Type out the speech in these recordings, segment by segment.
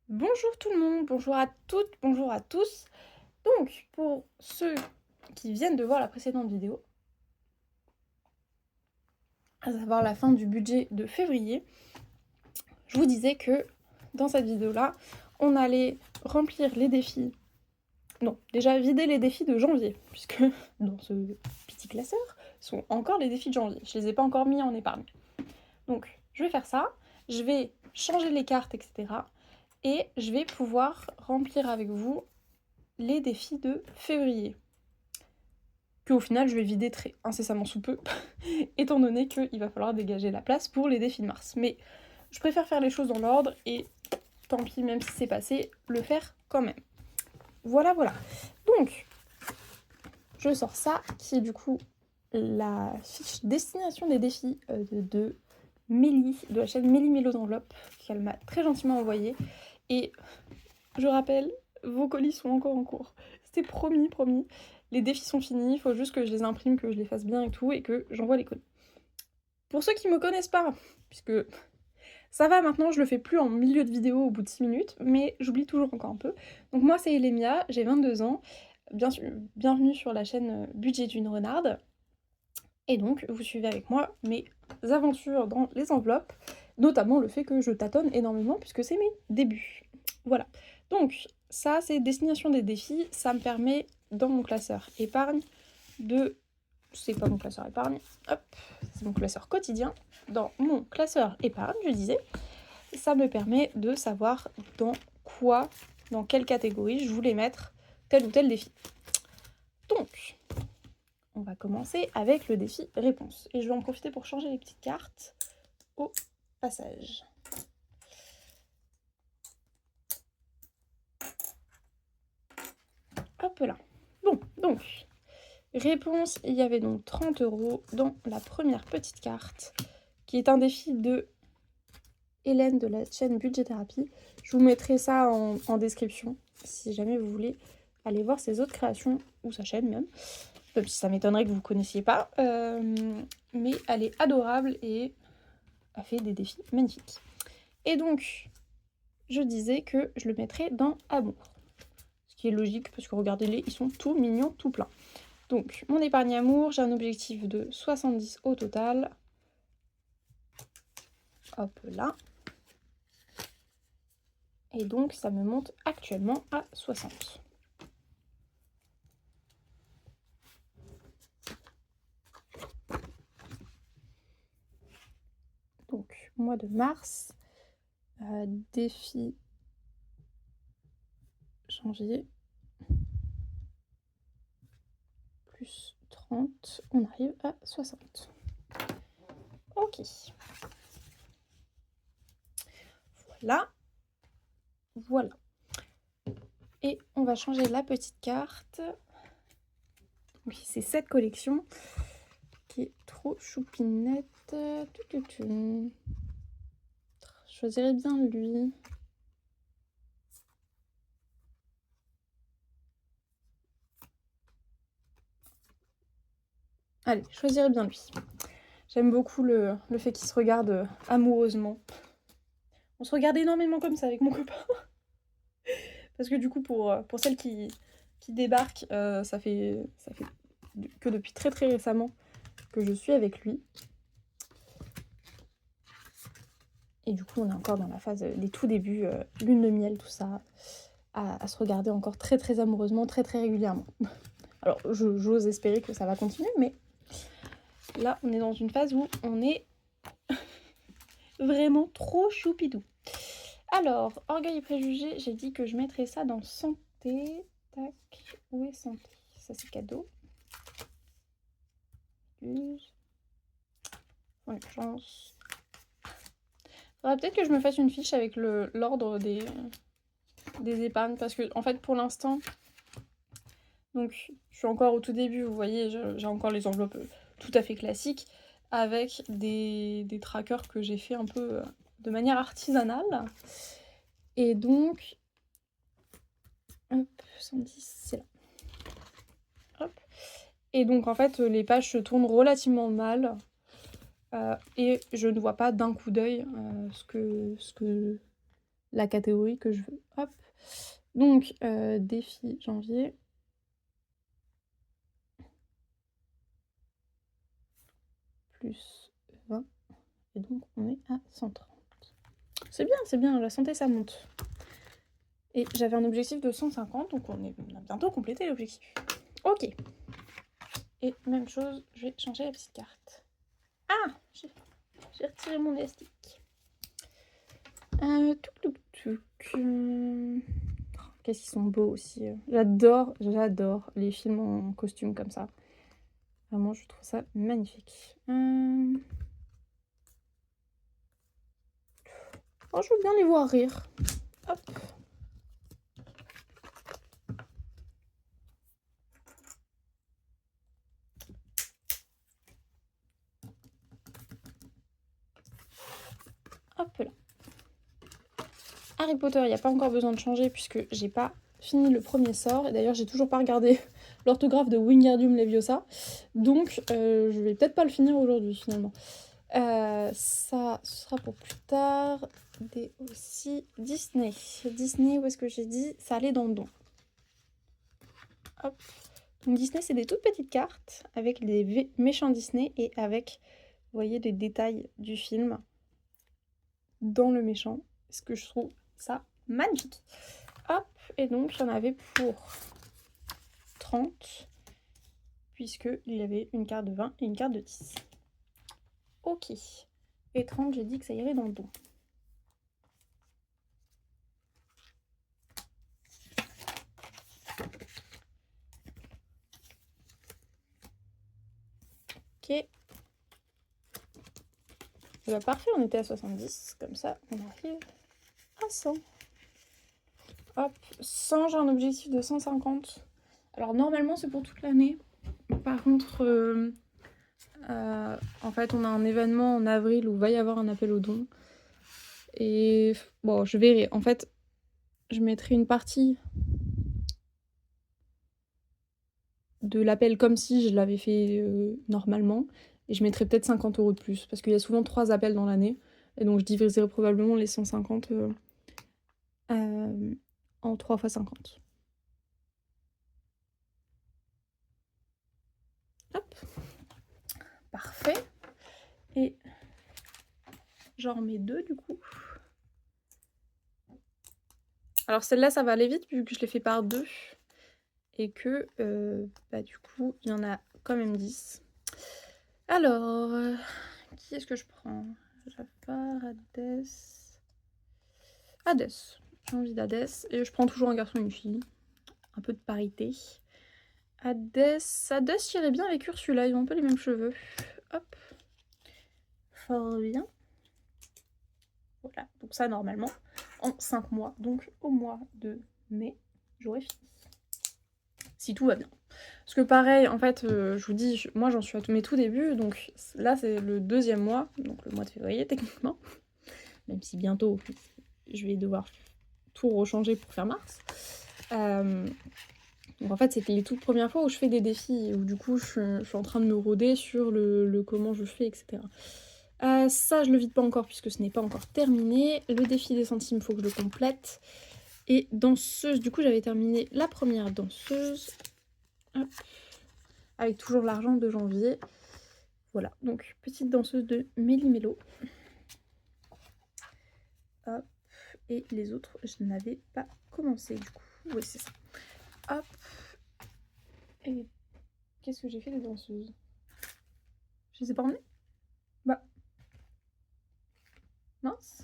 Bonjour tout le monde, bonjour à toutes, bonjour à tous. Donc, pour ceux qui viennent de voir la précédente vidéo, à savoir la fin du budget de février, je vous disais que dans cette vidéo-là, on allait remplir les défis. Non, déjà vider les défis de janvier, puisque dans ce petit classeur sont encore les défis de janvier. Je les ai pas encore mis en épargne. Donc, je vais faire ça, je vais changer les cartes, etc. Et je vais pouvoir remplir avec vous les défis de février. Qu'au final, je vais vider très incessamment sous peu, étant donné qu'il va falloir dégager la place pour les défis de mars. Mais je préfère faire les choses dans l'ordre, et tant pis, même si c'est passé, le faire quand même. Voilà, voilà. Donc, je sors ça, qui est du coup la fiche destination des défis de Mélie, de la chaîne Mélie Mélo d'Enveloppe, qu'elle m'a très gentiment envoyée. Et je rappelle, vos colis sont encore en cours. C'était promis, promis. Les défis sont finis, il faut juste que je les imprime, que je les fasse bien et tout, et que j'envoie les colis. Pour ceux qui me connaissent pas, puisque ça va maintenant, je le fais plus en milieu de vidéo au bout de 6 minutes, mais j'oublie toujours encore un peu. Donc moi c'est Elémia, j'ai 22 ans, bien sûr, bienvenue sur la chaîne Budget d'une renarde. Et donc vous suivez avec moi mes aventures dans les enveloppes, notamment le fait que je tâtonne énormément puisque c'est mes débuts. Voilà. Donc ça c'est destination des défis, ça me permet dans mon classeur épargne de... C'est pas mon classeur épargne, hop, c'est mon classeur quotidien. Dans mon classeur épargne, je disais, ça me permet de savoir dans quoi, dans quelle catégorie je voulais mettre tel ou tel défi. Donc, on va commencer avec le défi réponse. Et je vais en profiter pour changer les petites cartes au passage. Hop là. Bon, donc, réponse, il y avait donc 30 € dans la première petite carte, qui est un défi de Hélène de la chaîne Budget Thérapie. Je vous mettrai ça en description, si jamais vous voulez aller voir ses autres créations, ou sa chaîne même. Même si ça m'étonnerait que vous ne connaissiez pas. Mais elle est adorable et a fait des défis magnifiques. Et donc, je disais que je le mettrais dans Amour. Ce qui est logique, parce que regardez-les, ils sont tout mignons, tout pleins. Donc, mon épargne amour, j'ai un objectif de 70 au total. Hop là. Et donc, ça me monte actuellement à 60. Donc, mois de mars, défi janvier, plus 30, on arrive à 60. Ok. Voilà. Voilà. Et on va changer la petite carte. Oui, c'est cette collection qui est trop choupinette. Je choisirais bien lui. Allez, je choisirais bien lui. J'aime beaucoup le fait qu'il se regarde amoureusement. On se regarde énormément comme ça avec mon copain. Parce que du coup, pour celles qui débarquent, ça fait que depuis très très récemment que je suis avec lui. Et du coup, on est encore dans la phase des tout débuts, lune de miel, tout ça, à se regarder encore très très amoureusement, très très régulièrement. Alors, j'ose espérer que ça va continuer, mais là, on est dans une phase où on est vraiment trop choupidou. Alors, orgueil et préjugés, j'ai dit que je mettrais ça dans santé. Tac, où est santé? Ça, c'est cadeau. Chance. Faudrait peut-être que je me fasse une fiche avec l'ordre des épargnes, parce que, en fait, pour l'instant, donc, je suis encore au tout début, vous voyez, j'ai encore les enveloppes tout à fait classiques, avec des trackers que j'ai fait un peu de manière artisanale. Et donc, hop, 110, c'est là. Hop. Et donc, en fait, les pages se tournent relativement mal. Et je ne vois pas d'un coup d'œil ce que la catégorie que je veux. Hop. Donc, défi janvier. Plus 20. Et donc, on est à 130. C'est bien, la santé, ça monte. Et j'avais un objectif de 150, donc on a bientôt complété l'objectif. Ok. Et même chose, je vais changer la petite carte. Ah, j'ai retiré mon élastique. Qu'est-ce qu'ils sont beaux aussi. J'adore les films en costume comme ça. Vraiment, je trouve ça magnifique. Oh, je veux bien les voir rire. Hop. Hop là. Harry Potter, il n'y a pas encore besoin de changer puisque j'ai pas fini le premier sort. Et d'ailleurs, j'ai toujours pas regardé l'orthographe de Wingardium Leviosa. Donc, je vais peut-être pas le finir aujourd'hui finalement. Ça, ce sera pour plus tard. Aussi Disney. Disney, où est-ce que j'ai dit? Ça allait dans le don. Hop. Donc Disney, c'est des toutes petites cartes avec des méchants Disney et avec, vous voyez, les détails du film dans le méchant. Ce que je trouve ça magnifique. Hop, et donc il y en avait pour 30, puisqu'il y avait une carte de 20 et une carte de 10. Ok. Et 30, j'ai dit que ça irait dans le don. Ok. Bah parfait, on était à 70, comme ça on arrive à 100. Hop, 100, j'ai un objectif de 150. Alors normalement c'est pour toute l'année. Par contre, en fait on a un événement en avril où va y avoir un appel aux dons. Et bon, je verrai. En fait, je mettrai une partie de l'appel comme si je l'avais fait normalement. Et je mettrai peut-être 50 € de plus. Parce qu'il y a souvent 3 appels dans l'année. Et donc je diviserai probablement les 150 en 3 fois 50. Hop. Parfait. Et j'en remets 2 du coup. Alors celle-là, ça va aller vite vu que je l'ai fait par 2. Et que, bah du coup, il y en a quand même 10. Alors, qui est-ce que je prends? Jafar, Hadès. J'ai envie d'Hadès. Et je prends toujours un garçon et une fille. Un peu de parité. Hadès irait bien avec Ursula. Ils ont un peu les mêmes cheveux. Hop. Fort bien. Voilà. Donc ça, normalement, en 5 mois. Donc au mois de mai, j'aurai fini. Si tout va bien. Parce que pareil, en fait, je vous dis, moi j'en suis à mes tout débuts, donc là c'est le 2e mois, donc le mois de février techniquement, même si bientôt je vais devoir tout rechanger pour faire mars. Donc en fait c'était les toutes premières fois où je fais des défis, où du coup je suis en train de me roder sur le comment je fais, etc. Ça je le vide pas encore puisque ce n'est pas encore terminé. Le défi des centimes, il faut que je le complète. Et danseuse, du coup j'avais terminé la première danseuse. Hop. Avec toujours l'argent de janvier. Voilà, donc petite danseuse de Méli-Mélo. Hop, et les autres, je n'avais pas commencé du coup. Oui, c'est ça. Hop. Et qu'est-ce que j'ai fait des danseuses? Je les ai pas emmenées? Bah. Mince.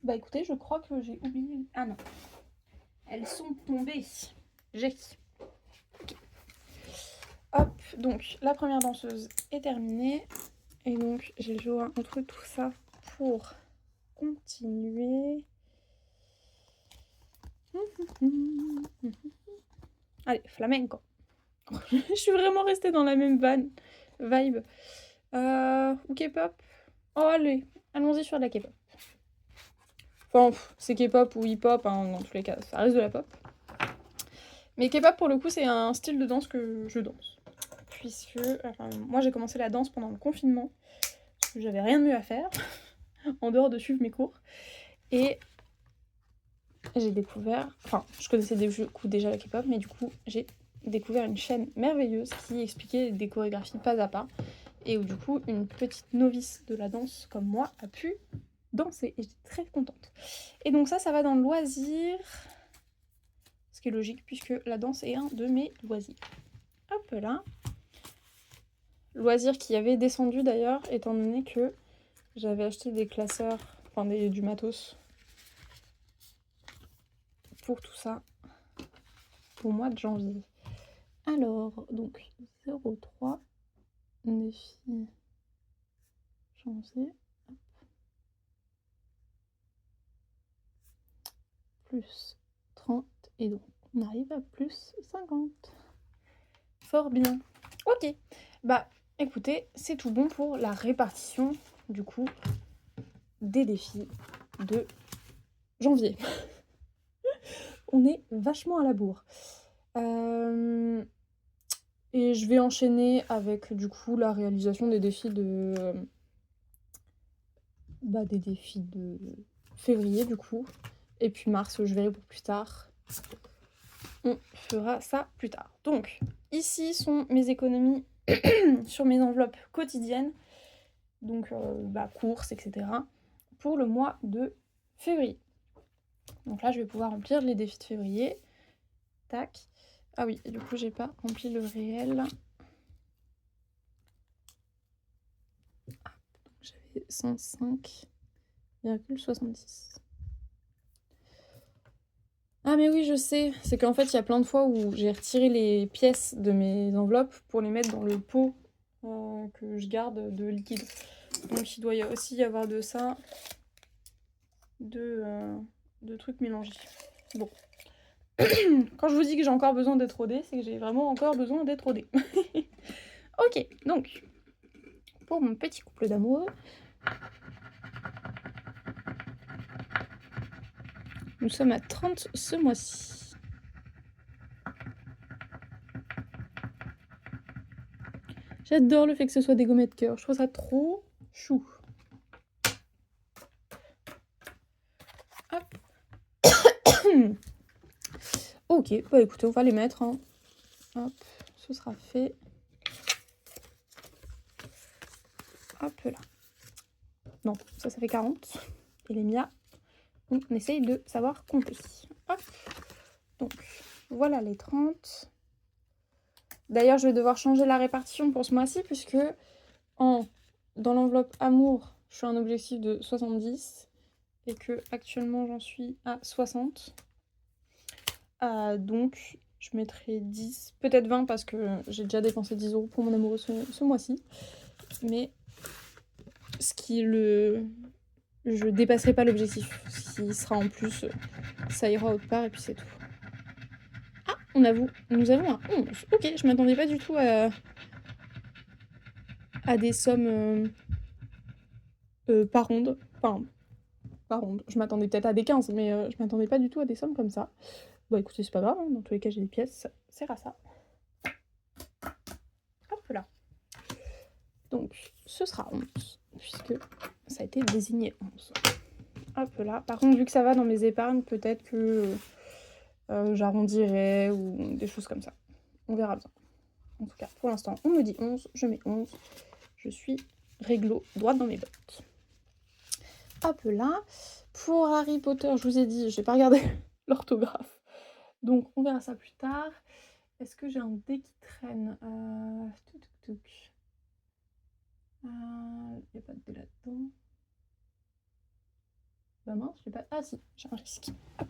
Bah écoutez, je crois que j'ai oublié... Ah non. Elles sont tombées. J'ai... Okay. Hop, donc la première danseuse est terminée. Et donc j'ai joué entre tout ça pour continuer. Allez, flamenco. Je suis vraiment restée dans la même vibe. Ou K-pop. Oh allez, allons-y sur la K-pop. Enfin, c'est K-pop ou hip-hop, hein, dans tous les cas, ça reste de la pop. Mais K-pop, pour le coup, c'est un style de danse que je danse. Puisque, enfin, moi j'ai commencé la danse pendant le confinement. j'avais rien de mieux à faire, en dehors de suivre mes cours. Et j'ai découvert... Enfin, je connaissais du coup déjà la K-pop, mais du coup, j'ai découvert une chaîne merveilleuse qui expliquait des chorégraphies pas à pas. Et où du coup, une petite novice de la danse comme moi a pu danser. Et j'étais très contente. Et donc ça va dans le loisir. Ce qui est logique, puisque la danse est un de mes loisirs. Hop là. Loisir qui avait descendu d'ailleurs, étant donné que j'avais acheté des classeurs, enfin du matos pour tout ça au mois de janvier. Alors, donc 03 défi janvier. Plus 30 et donc on arrive à plus 50. Fort bien. Ok, bah écoutez, c'est tout bon pour la répartition du coup des défis de janvier. On est vachement à la bourre. Et je vais enchaîner avec du coup la réalisation des défis de... des défis de février du coup. Et puis mars, je verrai pour plus tard. On fera ça plus tard. Donc, ici sont mes économies sur mes enveloppes quotidiennes. Donc, courses, etc. pour le mois de février. Donc là, je vais pouvoir remplir les défis de février. Tac. Ah oui, et du coup, j'ai pas rempli le réel. J'avais 105,66. Ah mais oui, je sais. C'est qu'en fait, il y a plein de fois où j'ai retiré les pièces de mes enveloppes pour les mettre dans le pot que je garde de liquide. Donc il doit aussi y avoir de ça, de trucs mélangés. Bon. Quand je vous dis que j'ai encore besoin d'être rodée, c'est que j'ai vraiment encore besoin d'être rodée. Ok, donc, pour mon petit couple d'amoureux, nous sommes à 30 ce mois-ci. J'adore le fait que ce soit des gommettes cœur, je trouve ça trop chou. Hop. Ok, bah écoutez, on va les mettre. Hein. Hop, ce sera fait. Hop là. Non, ça fait 40. Et les Mia, on essaye de savoir compter. Hop. Donc, voilà les 30. D'ailleurs, je vais devoir changer la répartition pour ce mois-ci, puisque dans l'enveloppe amour, je suis à un objectif de 70, et que actuellement j'en suis à 60. Donc, je mettrai 10, peut-être 20, parce que j'ai déjà dépensé 10 € pour mon amoureux ce mois-ci. Mais je dépasserai pas l'objectif. S'il sera en plus, ça ira autre part, et puis c'est tout. Ah, nous avons un 11. Ok, je m'attendais pas du tout à des sommes par ronde. Enfin, par ronde. Je m'attendais peut-être à des 15, mais je m'attendais pas du tout à des sommes comme ça. Bon, écoutez, c'est pas grave. Hein. Dans tous les cas, j'ai des pièces. Ça sert à ça. Hop là. Donc, ce sera 11, puisque ça a été désigné 11. Hop là. Par contre, vu que ça va dans mes épargnes, peut-être que j'arrondirai ou des choses comme ça. On verra bien. En tout cas, pour l'instant, on me dit 11, je mets 11. Je suis réglo, droite dans mes bottes. Hop là. Pour Harry Potter, je vous ai dit, j'ai pas regardé l'orthographe. Donc, on verra ça plus tard. Est-ce que j'ai un dé qui traîne Il n'y a pas de dé là-dedans. Bah mince, j'ai pas... Ah si, j'ai un risque. Hop.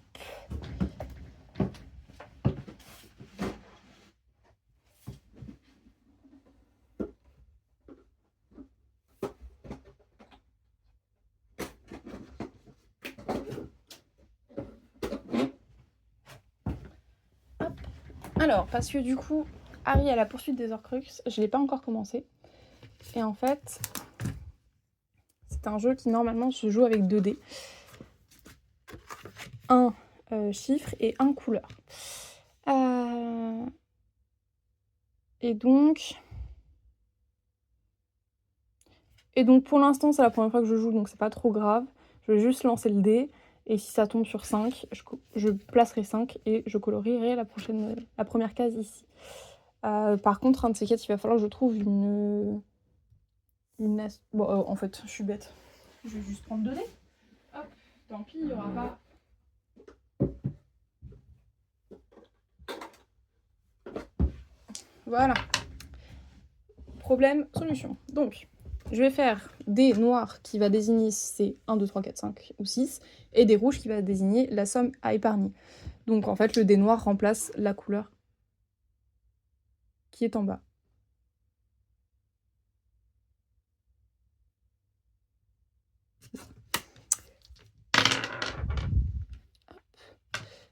Alors, parce que du coup, Harry à la poursuite des Horcruxes, je l'ai pas encore commencé. Et en fait, c'est un jeu qui normalement se joue avec 2 dés. Un chiffre et un couleur. Et donc, Et donc pour l'instant, c'est la première fois que je joue, donc c'est pas trop grave. Je vais juste lancer le dé. Et si ça tombe sur 5, je placerai 5 et je colorierai la première case ici. Par contre, un de ces quatre, il va falloir que je trouve une bon, en fait, je suis bête. Je vais juste prendre 2 dés. Hop, tant pis, il n'y aura pas. Voilà. Problème, solution. Donc, je vais faire des noirs qui va désigner si c'est 1, 2, 3, 4, 5 ou 6, et des rouges qui va désigner la somme à épargner. Donc en fait, le dé noir remplace la couleur qui est en bas.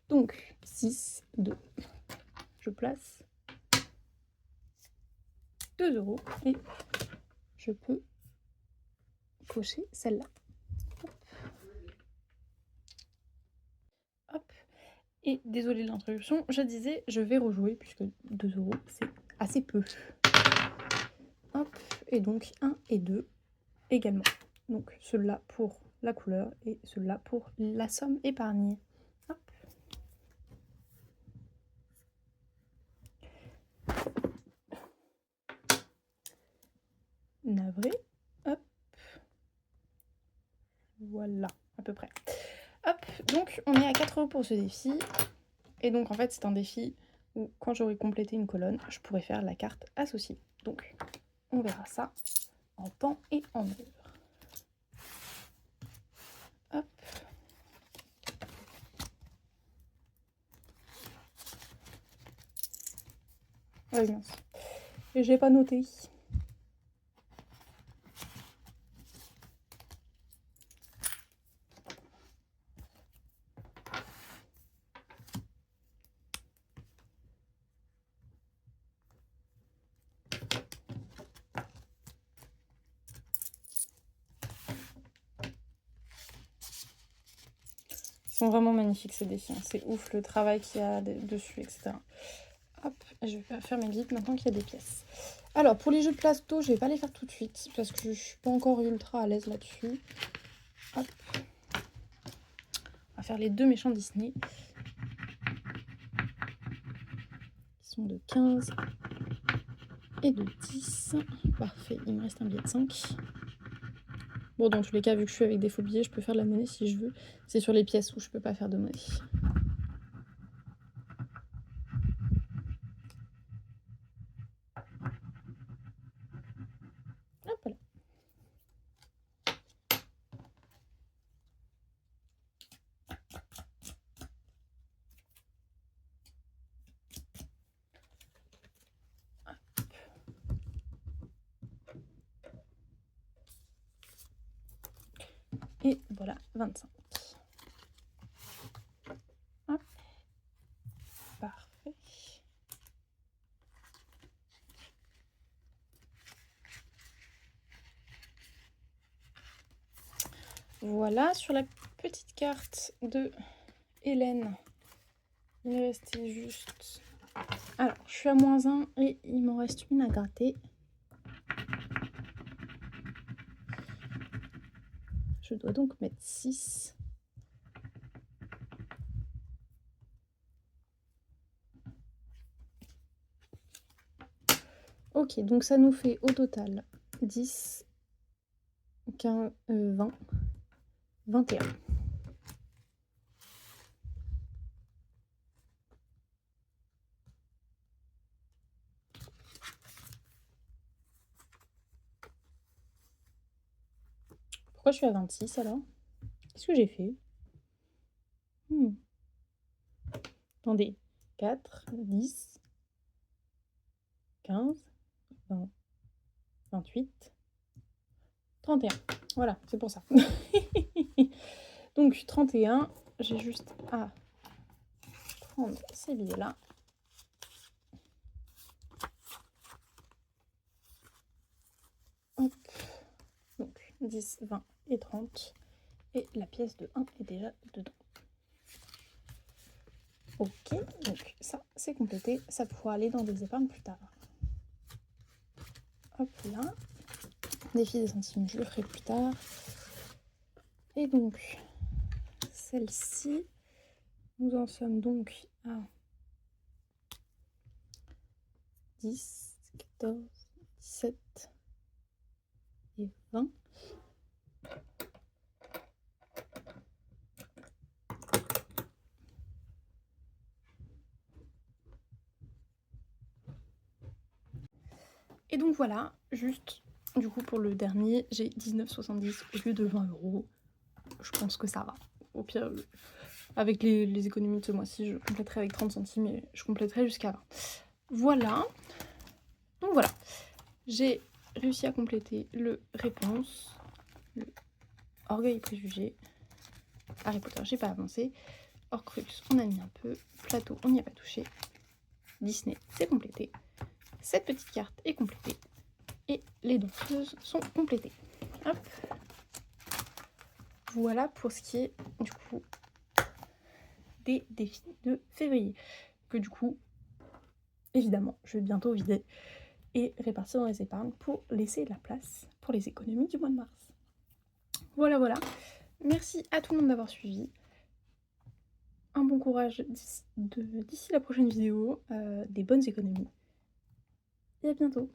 Donc, 6, 2. Je place 2 € et je peux cocher celle-là. Hop. Et désolé de l'introduction, je disais, je vais rejouer puisque 2 € c'est assez peu. Hop. Et donc 1 et 2 également. Donc ceux-là pour la couleur et ceux-là pour la somme épargnée. Hop. Navré. Hop. Voilà, à peu près. Hop, donc on est à 4 € pour ce défi. Et donc en fait c'est un défi où quand j'aurai complété une colonne, je pourrai faire la carte associée. Donc on verra ça en temps et en heure. Hop. Ah oui, mince. Et j'ai pas noté. Ils sont vraiment magnifiques ces défis, hein. C'est ouf le travail qu'il y a dessus, etc. Hop, je vais faire mes guides maintenant qu'il y a des pièces. Alors pour les jeux de plateau, je vais pas les faire tout de suite parce que je suis pas encore ultra à l'aise là-dessus. Hop. On va faire les 2 méchants Disney. Qui sont de 15 et de 10. Parfait, il me reste un billet de 5. Bon, dans tous les cas, vu que je suis avec des faux billets, je peux faire de la monnaie si je veux. C'est sur les pièces où je peux pas faire de monnaie. Hop là. Et voilà, 25. Hop. Parfait. Voilà, sur la petite carte de Hélène, il me restait juste... Alors, je suis à -1 et il m'en reste une à gratter. Je dois donc mettre 6. Ok, donc ça nous fait au total 10, 15, 20, 21. Pourquoi je suis à 26 alors? Qu'est-ce que j'ai fait? Attendez, 4, 10, 15, 20, 28, 31. Voilà, c'est pour ça. Donc 31, j'ai juste à prendre ces billets-là. Hop. Donc 10, 20 et 30. Et la pièce de 1 est déjà dedans. Ok, donc ça c'est complété. Ça pourra aller dans des épargnes plus tard. Hop là. Défi des centimes, je le ferai plus tard. Et donc, celle-ci, nous en sommes donc à 10, 14, 17 et 20. Et donc voilà, juste du coup pour le dernier, j'ai 19,70 au lieu de 20 €. Je pense que ça va. Au pire, avec les économies de ce mois-ci, je compléterai avec 30 centimes et je compléterai jusqu'à 20. Voilà. Donc voilà, j'ai réussi à compléter le réponse, le Orgueil et Préjugés, Harry Potter, j'ai pas avancé, Horcrux, on a mis un peu, Plateau, on n'y a pas touché, Disney, c'est complété, cette petite carte est complétée, et les danseuses sont complétées. Hop. Voilà pour ce qui est du coup des défis de février, que du coup, évidemment, je vais bientôt vider et répartir dans les épargnes pour laisser de la place pour les économies du mois de mars. Voilà, voilà. Merci à tout le monde d'avoir suivi. Un bon courage d'ici la prochaine vidéo, des bonnes économies. Et à bientôt.